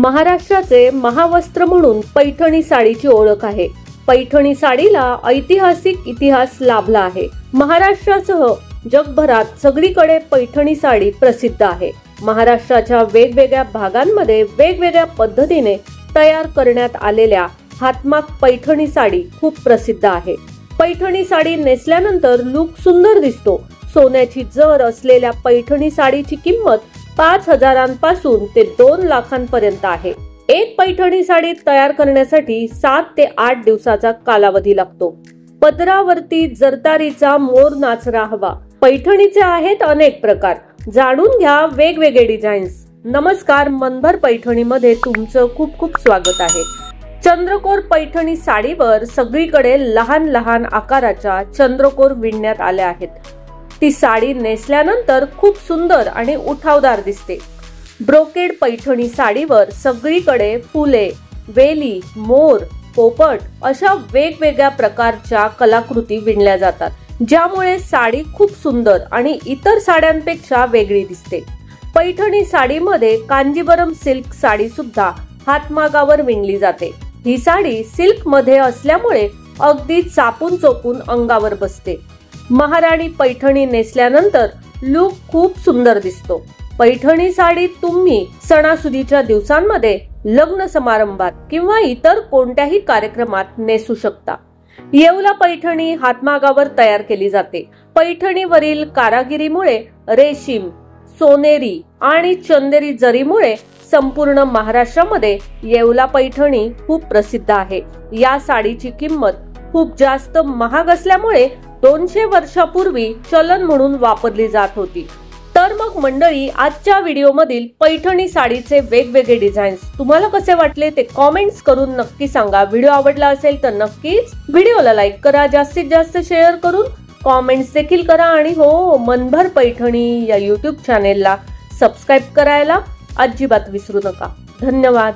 महाराष्ट्राचे महावस्त्र म्हणून पैठणी साडीची ओळख आहे। पैठणी साडीला ऐतिहासिक इतिहास लाभला आहे। महाराष्ट्रासह जगभरात सगळीकडे पैठणी साडी प्रसिद्ध आहे। महाराष्ट्राच्या वेगवेगळ्या भागांमध्ये वेगवेगळ्या पद्धतीने तयार करण्यात आलेल्या हातमाग पैठणी साडी खूप प्रसिद्ध आहे। पैठणी साडी नेसल्यानंतर लुक सुंदर दिसतो। सोन्याची जर असलेल्या पैठणी साडीची किंमत 5,000पासून ते 2 लाखांपर्यंत आहे। एक पैठणी साडी तयार करण्यासाठी 7 ते 8 दिवसाचा कालावधी लागतो। पदरावरती जरतारीचा मोर नाचरा हवा। पैठणीचे आहेत अनेक प्रकार, जाणून घ्या वेगवेगळे डिझाईन्स। नमस्कार, मनभर पैठणी मध्ये तुमचं खूप खूप स्वागत आहे। चंद्रकोर पैठणी साडीवर सगळीकडे लहान लहान आकाराच्या चंद्रकोर विणण्यात आल्या आहेत। ती साडी नेसल्यानंतर खूप सुंदर आणि उठावदार दिसते। ब्रोकेड पैठणी साडीवर सगळीकडे फुले, वेली, मोर, पोपट अशा वेगवेगळ्या प्रकारच्या कलाकृती विणल्या जातात, ज्यामुळे साडी खूप सुंदर आणि इतर साड्यांपेक्षा वेगळी दिसते। पैठणी साडीमध्ये कांजीवरम सिल्क साडी सुद्धा हातमागावर विणली जाते। ही साडी सिल्क मध्ये असल्यामुळे अगदी चापून चोपून अंगावर बसते। महाराणी पैठणी नेसल्यानंतर लुक खूप सुंदर दिसतो। पैठणी साडी तुम्ही सणासुदीच्या दिवसांमध्ये, लग्न समारंभात किंवा इतर कोणत्याही कार्यक्रमात नेसू शकता। येवला पैठणी हातमागावर तयार केली जाते। पैठणीवरील कारागिरीमुळे रेशीम, सोनेरी आणि चंदेरी जरीमुळे संपूर्ण महाराष्ट्रामध्ये येवला पैठणी खूप प्रसिद्ध आहे। या साडीची किंमत खूप जास्त महाग असल्यामुळे 200 वर्षापूर्वी चलन म्हणून वापरली जात होती। तर मग मंडळी, आजच्या व्हिडिओमधील पैठणी साडीचे वेगवेगळे डिझाईन्स तुम्हाला कसे वाटले ते कमेंट्स करून नक्की सांगा। व्हिडिओ आवडला असेल तर नक्कीच व्हिडिओला लाईक करा, जास्तीत जास्त शेअर करून कमेंट्स देखील करा आणि हो, मनभर पैठणी या YouTube चॅनेलला सबस्क्राइब करायला अजिबात विसरू नका। धन्यवाद।